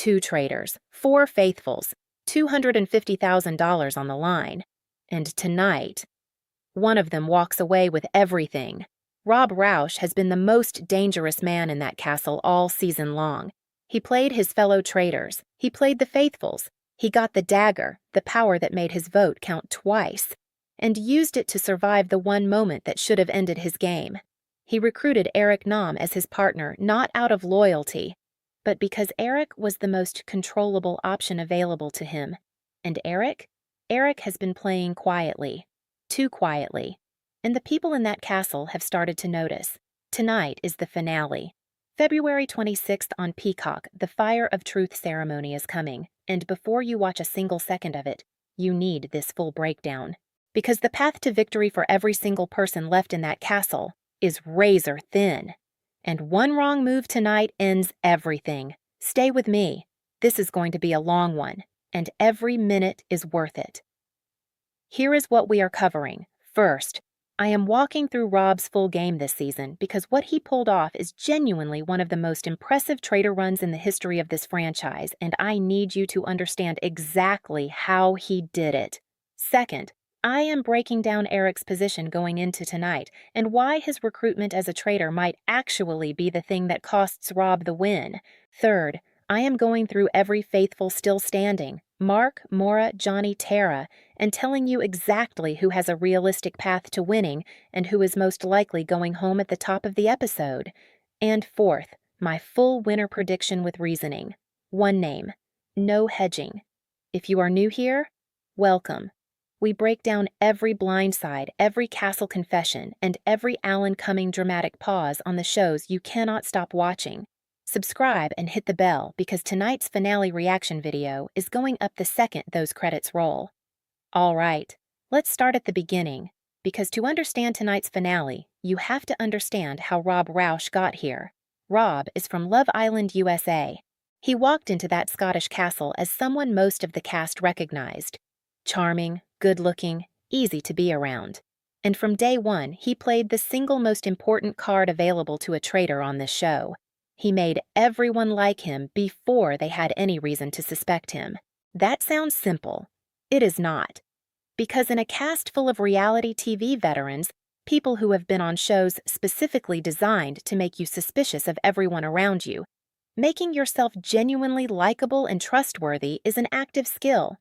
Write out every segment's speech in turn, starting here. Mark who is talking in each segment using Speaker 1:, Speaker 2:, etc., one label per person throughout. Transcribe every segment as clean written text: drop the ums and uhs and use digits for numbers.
Speaker 1: 2 traitors, 4 faithfuls, $250,000 on the line. And tonight, one of them walks away with everything. Rob Rausch has been the most dangerous man in that castle all season long. He played his fellow traitors. He played the faithfuls. He got the dagger, the power that made his vote count twice, and used it to survive the one moment that should have ended his game. He recruited Eric Nam as his partner not out of loyalty, but because Eric was the most controllable option available to him. And Eric has been playing quietly, too quietly, and the people in that castle have started to notice. Tonight is the finale. February 26th on Peacock, the Fire of Truth ceremony is coming, and before you watch a single second of it, you need this full breakdown. Because the path to victory for every single person left in that castle is razor thin. And one wrong move tonight ends everything. Stay with me. This is going to be a long one, and every minute is worth it. Here is what we are covering. First, I am walking through Rob's full game this season because what he pulled off is genuinely one of the most impressive traitor runs in the history of this franchise, and I need you to understand exactly how he did it. Second, I am breaking down Eric's position going into tonight and why his recruitment as a traitor might actually be the thing that costs Rob the win. Third, I am going through every faithful still standing, Mark, Maura, Johnny, Tara, and telling you exactly who has a realistic path to winning and who is most likely going home at the top of the episode. And fourth, my full winner prediction with reasoning. One name. No hedging. If you are new here, welcome. We break down every blindside, every castle confession, and every Alan Cumming dramatic pause on the shows you cannot stop watching. Subscribe and hit the bell because tonight's finale reaction video is going up the second those credits roll. All right, let's start at the beginning, because to understand tonight's finale, you have to understand how Rob Rausch got here. Rob is from Love Island, USA. He walked into that Scottish castle as someone most of the cast recognized. Charming, good-looking, easy to be around. And from day one, he played the single most important card available to a traitor on this show. He made everyone like him before they had any reason to suspect him. That sounds simple. It is not. Because in a cast full of reality TV veterans, people who have been on shows specifically designed to make you suspicious of everyone around you, making yourself genuinely likable and trustworthy is an active skill.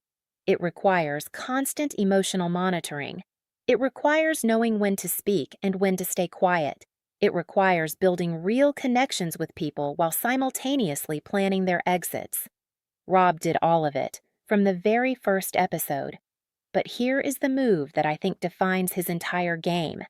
Speaker 1: It requires constant emotional monitoring. It requires knowing when to speak and when to stay quiet. It requires building real connections with people while simultaneously planning their exits. Rob did all of it, from the very first episode. But here is the move that I think defines his entire game.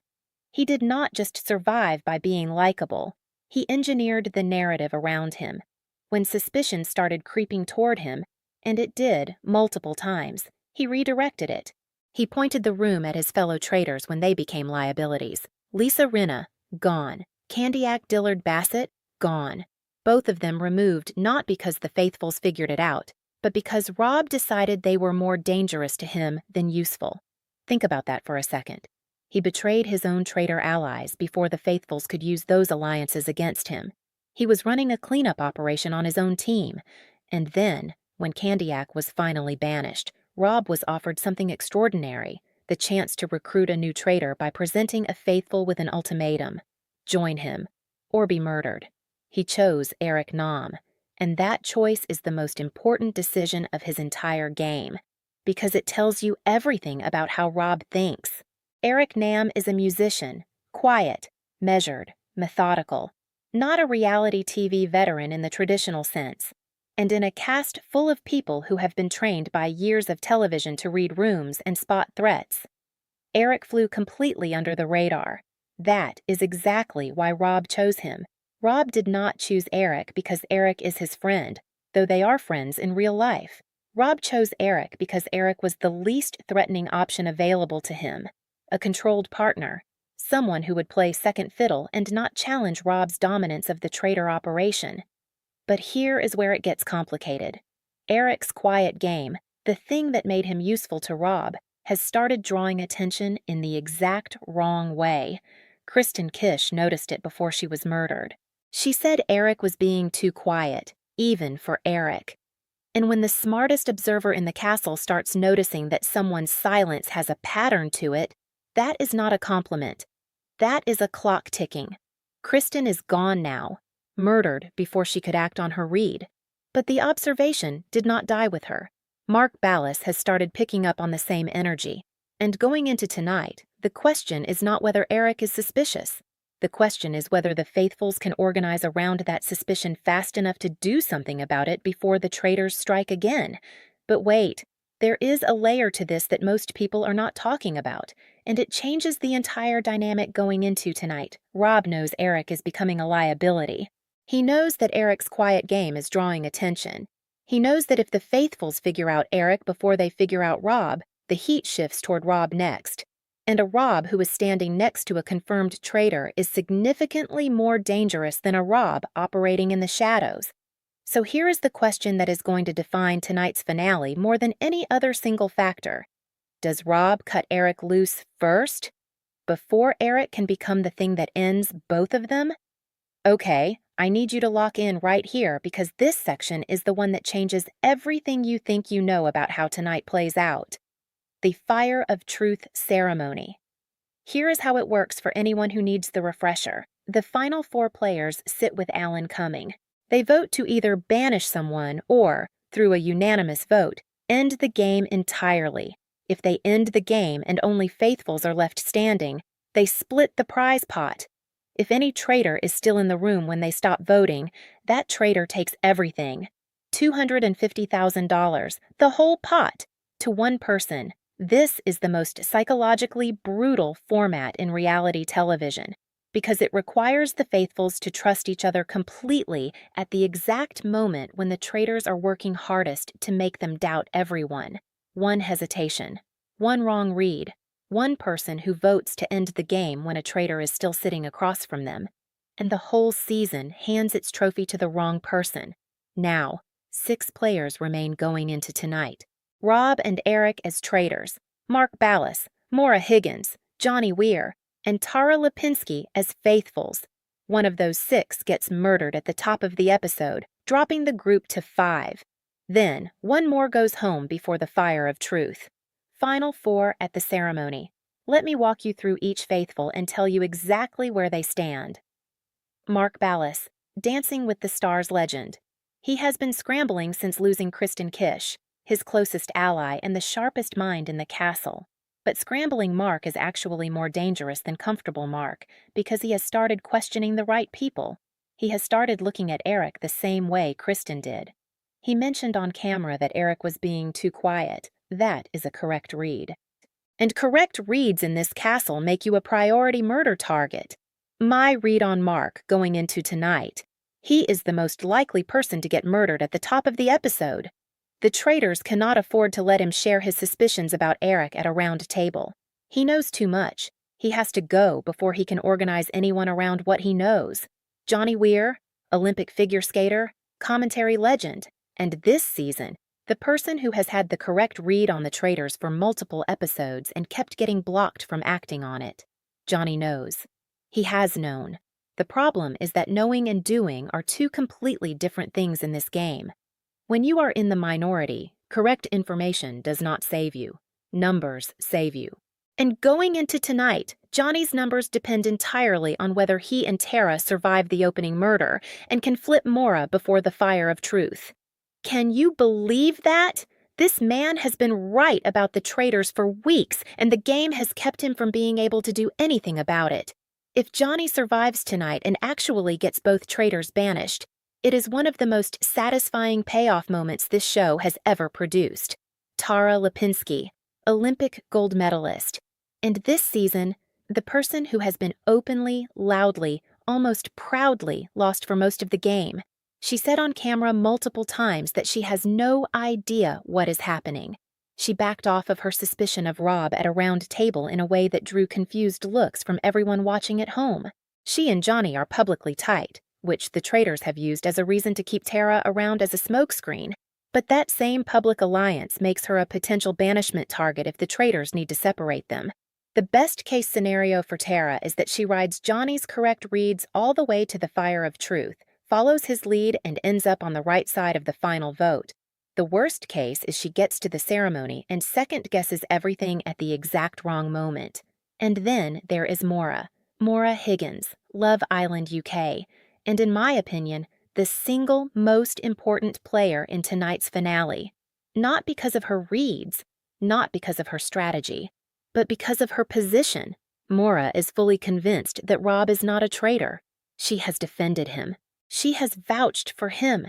Speaker 1: He did not just survive by being likable. He engineered the narrative around him. When suspicion started creeping toward him, and it did multiple times, he redirected it. He pointed the room at his fellow traitors when they became liabilities. Lisa Rinna, gone. Candiac Dillard Bassett, gone. Both of them removed not because the faithfuls figured it out, but because Rob decided they were more dangerous to him than useful. Think about that for a second. He betrayed his own traitor allies before the faithfuls could use those alliances against him. He was running a cleanup operation on his own team, and then, when Candiac was finally banished, Rob was offered something extraordinary, the chance to recruit a new traitor by presenting a faithful with an ultimatum: join him, or be murdered. He chose Eric Nam, and that choice is the most important decision of his entire game, because it tells you everything about how Rob thinks. Eric Nam is a musician, quiet, measured, methodical, not a reality TV veteran in the traditional sense. And in a cast full of people who have been trained by years of television to read rooms and spot threats, Eric flew completely under the radar. That is exactly why Rob chose him. Rob did not choose Eric because Eric is his friend, though they are friends in real life. Rob chose Eric because Eric was the least threatening option available to him, a controlled partner, someone who would play second fiddle and not challenge Rob's dominance of the traitor operation. But here is where it gets complicated. Eric's quiet game, the thing that made him useful to Rob, has started drawing attention in the exact wrong way. Kristen Kish noticed it before she was murdered. She said Eric was being too quiet, even for Eric. And when the smartest observer in the castle starts noticing that someone's silence has a pattern to it, that is not a compliment. That is a clock ticking. Kristen is gone now, murdered before she could act on her read. But the observation did not die with her. Mark Ballas has started picking up on the same energy. And going into tonight, the question is not whether Eric is suspicious. The question is whether the faithfuls can organize around that suspicion fast enough to do something about it before the traitors strike again. But wait, there is a layer to this that most people are not talking about, and it changes the entire dynamic going into tonight. Rob knows Eric is becoming a liability. He knows that Eric's quiet game is drawing attention. He knows that if the faithfuls figure out Eric before they figure out Rob, the heat shifts toward Rob next. And a Rob who is standing next to a confirmed traitor is significantly more dangerous than a Rob operating in the shadows. So here is the question that is going to define tonight's finale more than any other single factor. Does Rob cut Eric loose first, before Eric can become the thing that ends both of them? Okay, I need you to lock in right here because this section is the one that changes everything you think you know about how tonight plays out. The Fire of Truth ceremony. Here is how it works for anyone who needs the refresher. The final 4 players sit with Alan Cumming. They vote to either banish someone or, through a unanimous vote, end the game entirely. If they end the game and only faithfuls are left standing, they split the prize pot. If any traitor is still in the room when they stop voting, that traitor takes everything. $250,000, the whole pot, to one person. This is the most psychologically brutal format in reality television because it requires the faithfuls to trust each other completely at the exact moment when the traitors are working hardest to make them doubt everyone. One hesitation, one wrong read, one person who votes to end the game when a traitor is still sitting across from them, and the whole season hands its trophy to the wrong person. Now, 6 players remain going into tonight. Rob and Eric as traitors, Mark Ballas, Maura Higgins, Johnny Weir, and Tara Lipinski as faithfuls. One of those 6 gets murdered at the top of the episode, dropping the group to 5. Then, one more goes home before the fire of truth. Final 4 at the ceremony. Let me walk you through each faithful and tell you exactly where they stand. Mark Ballas, Dancing with the Stars legend. He has been scrambling since losing Kristen Kish, his closest ally and the sharpest mind in the castle. But scrambling Mark is actually more dangerous than comfortable Mark because he has started questioning the right people. He has started looking at Eric the same way Kristen did. He mentioned on camera that Eric was being too quiet. That is a correct read. And correct reads in this castle make you a priority murder target. My read on Mark going into tonight. He is the most likely person to get murdered at the top of the episode. The traitors cannot afford to let him share his suspicions about Eric at a round table. He knows too much. He has to go before he can organize anyone around what he knows. Johnny Weir, Olympic figure skater, commentary legend, and this season, the person who has had the correct read on the traitors for multiple episodes and kept getting blocked from acting on it. Johnny knows. He has known. The problem is that knowing and doing are 2 completely different things in this game. When you are in the minority, correct information does not save you. Numbers save you. And going into tonight, Johnny's numbers depend entirely on whether he and Tara survive the opening murder and can flip Maura before the fire of truth. Can you believe that? This man has been right about the traitors for weeks, and the game has kept him from being able to do anything about it. If Johnny survives tonight and actually gets both traitors banished, it is one of the most satisfying payoff moments this show has ever produced. Tara Lipinski, Olympic gold medalist. And this season, the person who has been openly, loudly, almost proudly lost for most of the game. She said on camera multiple times that she has no idea what is happening. She backed off of her suspicion of Rob at a round table in a way that drew confused looks from everyone watching at home. She and Johnny are publicly tight, which the traitors have used as a reason to keep Tara around as a smokescreen. But that same public alliance makes her a potential banishment target if the traitors need to separate them. The best-case scenario for Tara is that she rides Johnny's correct reads all the way to the fire of truth, follows his lead, and ends up on the right side of the final vote. The worst case is she gets to the ceremony and second-guesses everything at the exact wrong moment. And then there is Maura Higgins, Love Island UK, and in my opinion, the single most important player in tonight's finale. Not because of her reads, not because of her strategy, but because of her position. Maura is fully convinced that Rob is not a traitor. She has defended him. She has vouched for him.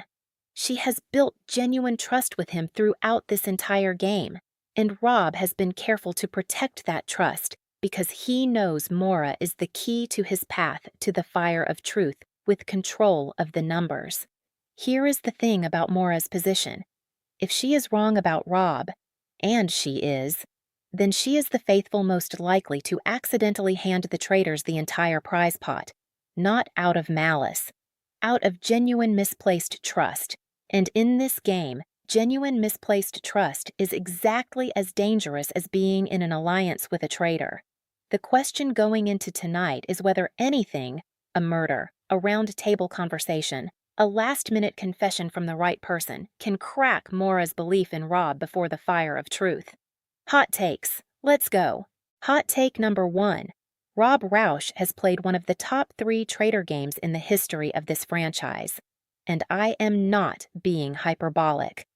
Speaker 1: She has built genuine trust with him throughout this entire game, and Rob has been careful to protect that trust because he knows Maura is the key to his path to the fire of truth with control of the numbers. Here is the thing about Maura's position. If she is wrong about Rob, and she is, then she is the faithful most likely to accidentally hand the traitors the entire prize pot, not out of malice, out of genuine misplaced trust. And in this game, genuine misplaced trust is exactly as dangerous as being in an alliance with a traitor. The question going into tonight is whether anything, a murder, a round-table conversation, a last-minute confession from the right person, can crack Maura's belief in Rob before the fire of truth. Hot takes. Let's go. Hot take number 1. Rob Rausch has played one of the top 3 traitor games in the history of this franchise. And I am not being hyperbolic.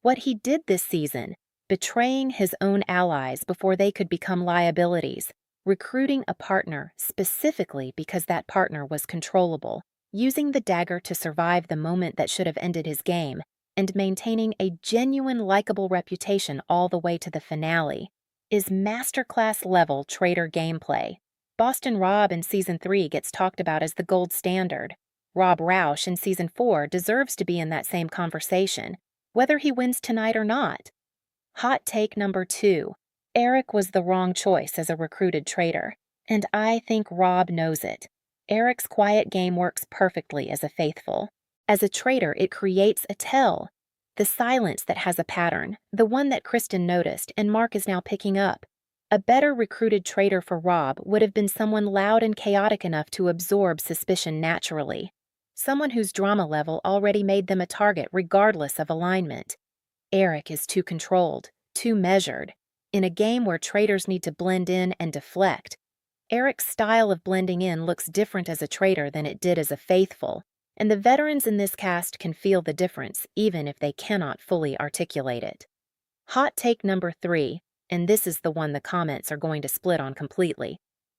Speaker 1: What he did this season, betraying his own allies before they could become liabilities, recruiting a partner specifically because that partner was controllable, using the dagger to survive the moment that should have ended his game, and maintaining a genuine likable reputation all the way to the finale, is masterclass-level traitor gameplay. Boston Rob in Season 3 gets talked about as the gold standard. Rob Rausch in Season 4 deserves to be in that same conversation, whether he wins tonight or not. Hot take number 2. Eric was the wrong choice as a recruited traitor, and I think Rob knows it. Eric's quiet game works perfectly as a faithful. As a traitor, it creates a tell. The silence that has a pattern, the one that Kristen noticed and Mark is now picking up. A better recruited traitor for Rob would have been someone loud and chaotic enough to absorb suspicion naturally. Someone whose drama level already made them a target regardless of alignment. Eric is too controlled, too measured. In a game where traitors need to blend in and deflect, Eric's style of blending in looks different as a traitor than it did as a faithful, and the veterans in this cast can feel the difference even if they cannot fully articulate it. Hot take number 3, and this is the one the comments are going to split on completely.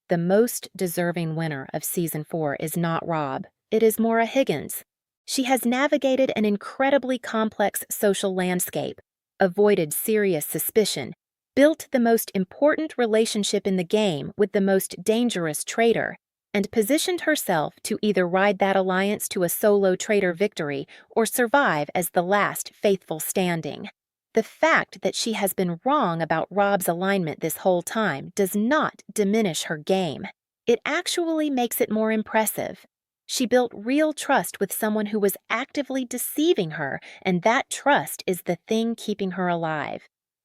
Speaker 1: The most deserving winner of Season 4 is not Rob. It is Maura Higgins. She has navigated an incredibly complex social landscape, avoided serious suspicion, built the most important relationship in the game with the most dangerous traitor, and positioned herself to either ride that alliance to a solo traitor victory or survive as the last faithful standing. The fact that she has been wrong about Rob's alignment this whole time does not diminish her game. It actually makes it more impressive. She built real trust with someone who was actively deceiving her, and that trust is the thing keeping her alive.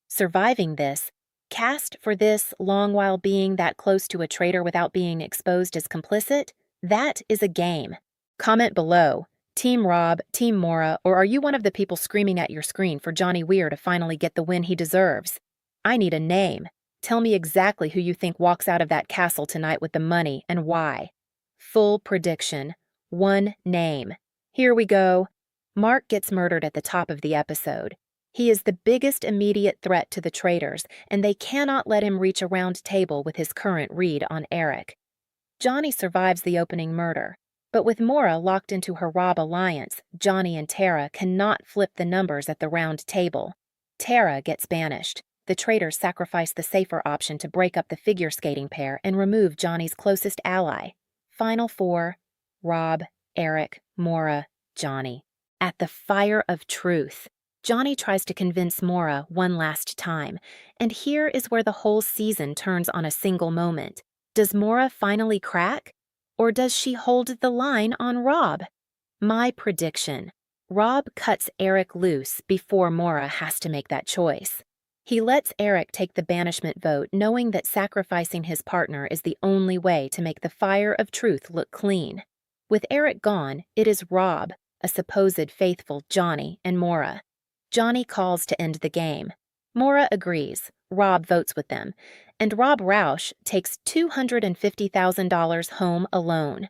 Speaker 1: Surviving this, cast for this long while being that close to a traitor without being exposed as complicit, that is a game. Comment below. Team Rob, Team Maura, or are you one of the people screaming at your screen for Johnny Weir to finally get the win he deserves? I need a name. Tell me exactly who you think walks out of that castle tonight with the money and why. Full prediction. One name. Here we go. Mark gets murdered at the top of the episode. He is the biggest immediate threat to the traitors, and they cannot let him reach a round table with his current read on Eric. Johnny survives the opening murder, but with Maura locked into her Rob alliance, Johnny and Tara cannot flip the numbers at the round table. Tara gets banished. The traitors sacrifice the safer option to break up the figure skating pair and remove Johnny's closest ally. Final 4, Rob, Eric, Maura, Johnny. At the fire of truth, Johnny tries to convince Maura one last time, and here is where the whole season turns on a single moment. Does Maura finally crack? Or does she hold the line on Rob? My prediction: Rob cuts Eric loose before Maura has to make that choice. He lets Eric take the banishment vote, knowing that sacrificing his partner is the only way to make the fire of truth look clean. With Eric gone, it is Rob, a supposed faithful Johnny, and Maura. Johnny calls to end the game. Maura agrees. Rob votes with them. And Rob Rausch takes $250,000 home alone.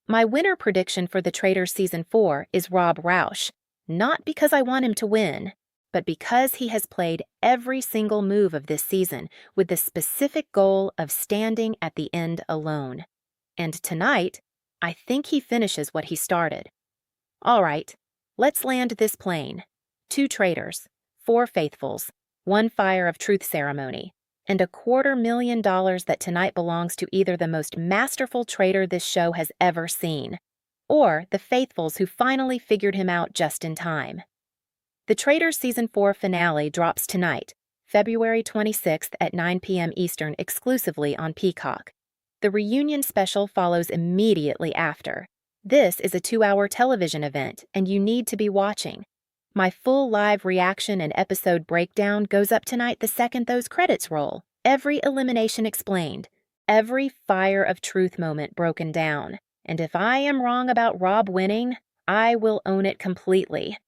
Speaker 1: My winner prediction for the Traitors Season 4 is Rob Rausch, not because I want him to win, but because he has played every single move of this season with the specific goal of standing at the end alone. And tonight, I think he finishes what he started. All right, let's land this plane. 2 traitors, 4 faithfuls, 1 fire of truth ceremony, and $250,000 that tonight belongs to either the most masterful traitor this show has ever seen, or the faithfuls who finally figured him out just in time. The Traitors Season 4 finale drops tonight, February 26th at 9 p.m. Eastern exclusively on Peacock. The reunion special follows immediately after. This is a 2-hour television event, and you need to be watching. My full live reaction and episode breakdown goes up tonight the second those credits roll. Every elimination explained. Every fire of truth moment broken down. And if I am wrong about Rob winning, I will own it completely.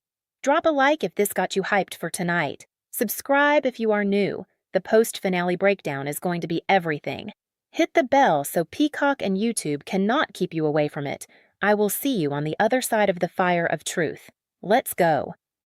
Speaker 1: Drop a like if this got you hyped for tonight. Subscribe if you are new. The post-finale breakdown is going to be everything. Hit the bell so Peacock and YouTube cannot keep you away from it. I will see you on the other side of the fire of truth. Let's go.